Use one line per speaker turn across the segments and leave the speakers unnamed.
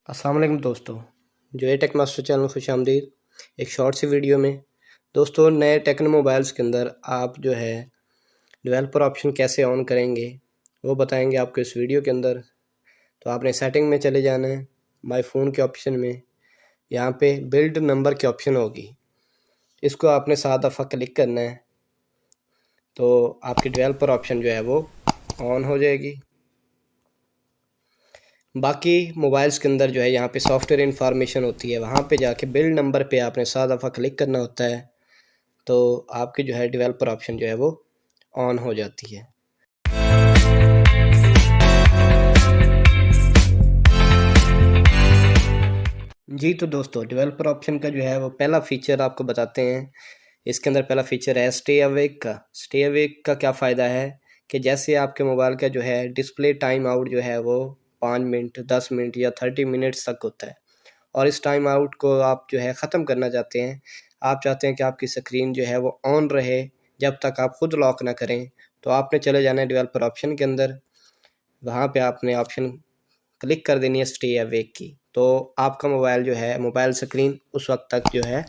अस्सलाम वालेकुम दोस्तों, जो है टेक मास्टर चैनल खुश आमदीद। एक शॉर्ट सी वीडियो में दोस्तों, नए टेक्नो मोबाइल्स के अंदर आप जो है डेवलपर ऑप्शन कैसे ऑन करेंगे वो बताएंगे आपको इस वीडियो के अंदर। तो आपने सेटिंग में चले जाना है, माय फ़ोन के ऑप्शन में, यहाँ पे बिल्ड नंबर की ऑप्शन होगी, इसको आपने 7 दफ़ा क्लिक करना है तो आपकी डेवलपर ऑप्शन जो है वो ऑन हो जाएगी। बाकी मोबाइल्स के अंदर जो है यहाँ पे सॉफ्टवेयर इंफॉर्मेशन होती है, वहाँ पे जाके बिल्ड नंबर पे आपने 7 दफ़ा क्लिक करना होता है तो आपकी जो है डेवलपर ऑप्शन जो है वो ऑन हो जाती है। जी तो दोस्तों, डेवलपर ऑप्शन का जो है वो पहला फीचर आपको बताते हैं। इसके अंदर पहला फीचर है स्टे अवेक का। स्टे अवेक का क्या फ़ायदा है कि जैसे आपके मोबाइल का जो है डिस्प्ले टाइम आउट जो है वो 5 मिनट, 10 मिनट या 30 मिनट्स तक होता है, और इस टाइम आउट को आप जो है ख़त्म करना चाहते हैं। आप चाहते हैं कि आपकी स्क्रीन जो है वो ऑन रहे जब तक आप खुद लॉक ना करें, तो आपने चले जाना है डेवलपर ऑप्शन के अंदर। वहाँ पे आपने ऑप्शन क्लिक कर देनी है स्टे अवेक की, तो आपका मोबाइल जो है मोबाइल स्क्रीन उस वक्त तक जो है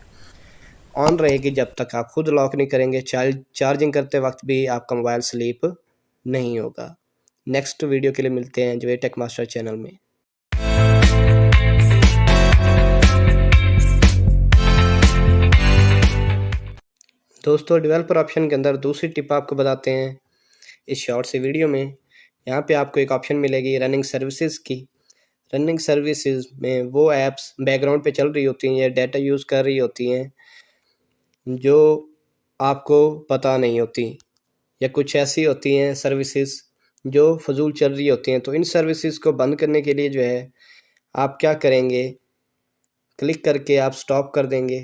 ऑन रहेगी जब तक आप खुद लॉक नहीं करेंगे। चार्जिंग करते वक्त भी आपका मोबाइल स्लीप नहीं होगा। नेक्स्ट वीडियो के लिए मिलते हैं जो टेक मास्टर चैनल में। दोस्तों, डेवलपर ऑप्शन के अंदर दूसरी टिप आपको बताते हैं इस शॉर्ट से वीडियो में। यहाँ पे आपको एक ऑप्शन मिलेगी रनिंग सर्विसेज की। रनिंग सर्विसेज में वो ऐप्स बैकग्राउंड पे चल रही होती हैं या डाटा यूज़ कर रही होती हैं जो आपको पता नहीं होती, या कुछ ऐसी होती हैं सर्विसेज जो फजूल चल रही होती हैं। तो इन सर्विसेज को बंद करने के लिए जो है आप क्या करेंगे, क्लिक करके आप स्टॉप कर देंगे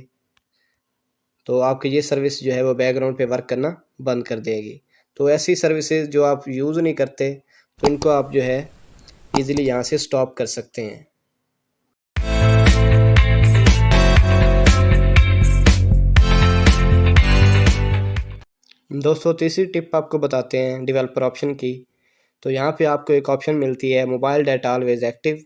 तो आपकी ये सर्विस जो है वो बैकग्राउंड पे वर्क करना बंद कर देगी। तो ऐसी सर्विसेज जो आप यूज़ नहीं करते तो इनको आप जो है ईज़िली यहाँ से स्टॉप कर सकते हैं। दोस्तों, तीसरी टिप आपको बताते हैं डेवलपर ऑप्शन की। तो यहाँ पे आपको एक ऑप्शन मिलती है मोबाइल डाटा ऑलवेज एक्टिव।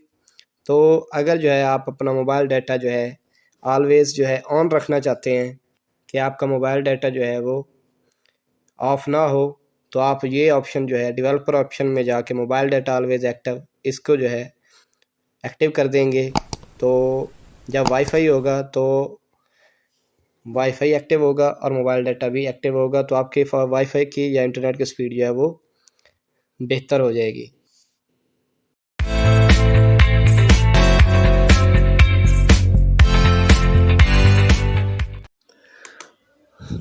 तो अगर जो है आप अपना मोबाइल डाटा जो है ऑलवेज़ जो है ऑन रखना चाहते हैं कि आपका मोबाइल डाटा जो है वो ऑफ ना हो, तो आप ये ऑप्शन जो है डेवलपर ऑप्शन में जाके मोबाइल डाटा ऑलवेज एक्टिव, इसको जो है एक्टिव कर देंगे। तो जब वाईफाई होगा तो वाईफाई एक्टिव होगा और मोबाइल डाटा भी एक्टिव होगा, तो आपके वाईफाई की या इंटरनेट की स्पीड जो है वो बेहतर हो जाएगी।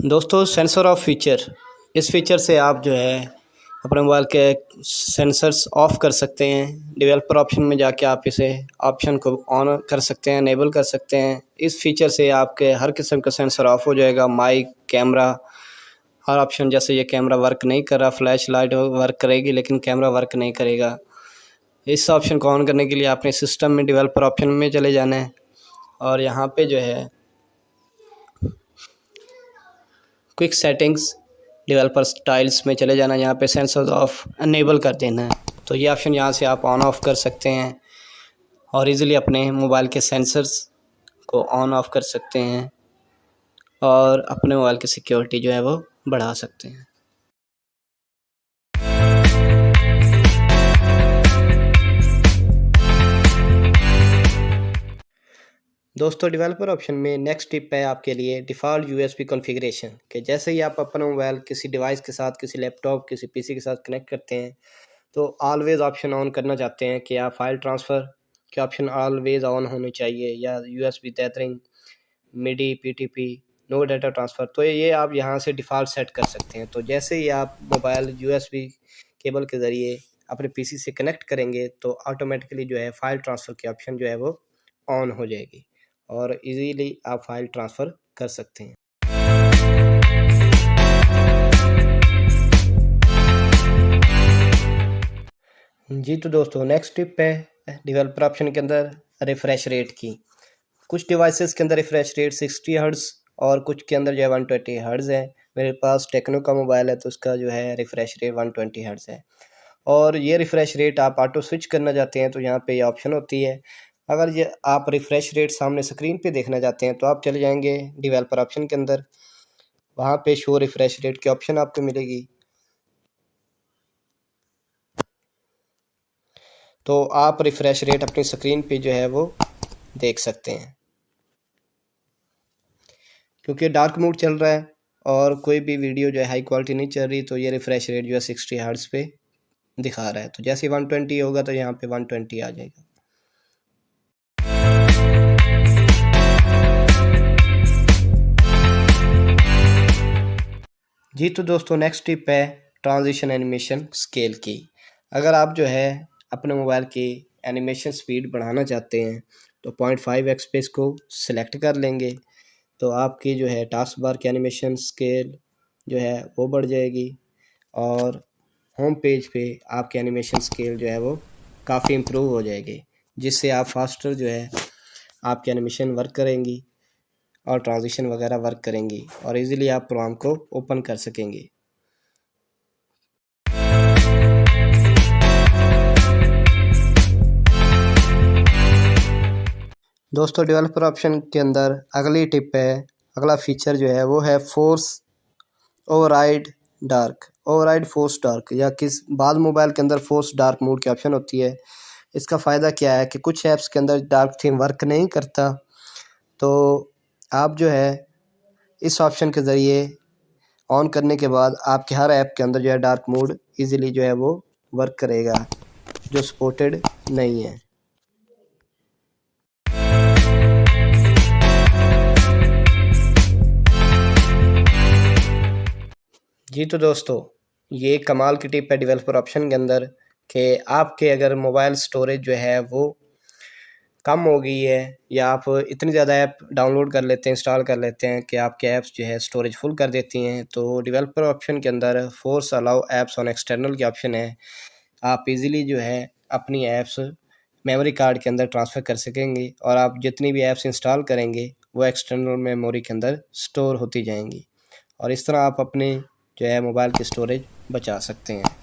दोस्तों, सेंसर ऑफ फीचर, इस फीचर से आप जो है अपने मोबाइल के सेंसर्स ऑफ कर सकते हैं। डेवलपर ऑप्शन में जाके आप इसे ऑप्शन को ऑन कर सकते हैं, इनेबल कर सकते हैं। इस फीचर से आपके हर किस्म का सेंसर ऑफ हो जाएगा। माइक, कैमरा, हर ऑप्शन, जैसे ये कैमरा वर्क नहीं कर रहा, फ्लैश लाइट वर्क करेगी लेकिन कैमरा वर्क नहीं करेगा। इस ऑप्शन को ऑन करने के लिए आपने सिस्टम में डेवलपर ऑप्शन में चले जाना है और यहाँ पे जो है क्विक सेटिंग्स डेवलपर स्टाइल्स में चले जाना, यहाँ पे सेंसर ऑफ इनेबल कर देना है। तो ये ऑप्शन यहाँ से आप ऑन ऑफ कर सकते हैं और इजीली अपने मोबाइल के सेंसर्स को ऑन ऑफ कर सकते हैं और अपने मोबाइल की सिक्योरिटी जो है वो बढ़ा सकते हैं। दोस्तों, डेवलपर ऑप्शन में नेक्स्ट टिप है आपके लिए डिफ़ॉल्ट यूएसबी कॉन्फ़िगरेशन, कि जैसे ही आप अपना मोबाइल किसी डिवाइस के साथ, किसी लैपटॉप, किसी पीसी के साथ कनेक्ट करते हैं तो ऑलवेज़ ऑप्शन ऑन करना चाहते हैं कि आप फाइल ट्रांसफ़र के ऑप्शन ऑलवेज़ ऑन होने चाहिए, या यूएसबी तैथरिंग, मिडी, पीटीपी, नो डाटा ट्रांसफ़र, तो ये आप यहाँ से डिफ़ॉल्ट सेट कर सकते हैं। तो जैसे ही आप मोबाइल यूएसबी केबल के ज़रिए अपने पीसी से कनेक्ट करेंगे तो ऑटोमेटिकली जो है फ़ाइल ट्रांसफ़र की ऑप्शन जो है वो ऑन हो जाएगी और इजीली आप फाइल ट्रांसफ़र कर सकते हैं। जी तो दोस्तों, नेक्स्ट टिप है डेवलपर ऑप्शन के अंदर रिफ़्रेश रेट की। कुछ डिवाइसेस के अंदर रिफ़्रेश रेट 60 हर्ट्ज़ और कुछ के अंदर जो है 120 हर्ट्ज़ है। मेरे पास टेक्नो का मोबाइल है तो उसका जो है रिफ़्रेश रेट 120 हर्ट्ज़ है। और ये रिफ़्रेश रेट आप ऑटो स्विच करना चाहते हैं तो यहाँ पे ये ऑप्शन होती है, अगर ये आप रिफ़्रेश रेट सामने स्क्रीन पे देखना चाहते हैं तो आप चले जाएंगे डेवलपर ऑप्शन के अंदर, वहाँ पे शो रिफ़्रेश रेट की ऑप्शन आपको मिलेगी। तो आप रिफ़्रेश रेट अपनी स्क्रीन पे जो है वो देख सकते हैं। क्योंकि डार्क मोड चल रहा है और कोई भी वीडियो जो है हाई क्वालिटी नहीं चल रही, तो ये रिफ़्रेश रेट जो है 60 हर्ट्ज़ पे दिखा रहा है। तो जैसे 120 होगा तो यहाँ पे 120 आ जाएगा। जी तो दोस्तों नेक्स्ट टिप है ट्रांजिशन एनिमेशन स्केल की। अगर आप जो है अपने मोबाइल की एनिमेशन स्पीड बढ़ाना चाहते हैं तो 0.5x पे इसको सिलेक्ट कर लेंगे, तो आपकी जो है टास्क बार की एनिमेशन स्केल जो है वो बढ़ जाएगी और होम पेज पे आपकी एनिमेशन स्केल जो है वो काफ़ी इम्प्रूव हो जाएगी, जिससे आप फास्टर जो है आपकी एनिमेशन वर्क करेंगी और ट्रांजिशन वगैरह वर्क करेंगी और इजीली आप प्रोग्राम को ओपन कर सकेंगे। दोस्तों डेवलपर ऑप्शन के अंदर अगली टिप है, अगला फीचर जो है वो है force override dark. Override force dark या किस बाद मोबाइल के अंदर फोर्स डार्क मोड की ऑप्शन होती है। इसका फ़ायदा क्या है कि कुछ ऐप्स के अंदर डार्क थीम वर्क नहीं करता, तो आप जो है इस ऑप्शन के ज़रिए ऑन करने के बाद आपके हर ऐप के अंदर जो है डार्क मोड इजीली जो है वो वर्क करेगा, जो सपोर्टेड नहीं है। जी तो दोस्तों ये कमाल की टिप है डेवलपर ऑप्शन के अंदर कि आपके अगर मोबाइल स्टोरेज जो है वो कम हो गई है या आप इतनी ज़्यादा ऐप डाउनलोड कर लेते हैं, इंस्टॉल कर लेते हैं कि आपके ऐप्स जो है स्टोरेज फुल कर देती हैं, तो डेवलपर ऑप्शन के अंदर force allow apps on external की ऑप्शन है। आप इजीली जो है अपनी ऐप्स मेमोरी कार्ड के अंदर ट्रांसफ़र कर सकेंगे और आप जितनी भी ऐप्स इंस्टॉल करेंगे वो एक्सटर्नल मेमोरी के अंदर स्टोर होती जाएंगी और इस तरह आप अपने जो है मोबाइल की स्टोरेज बचा सकते हैं।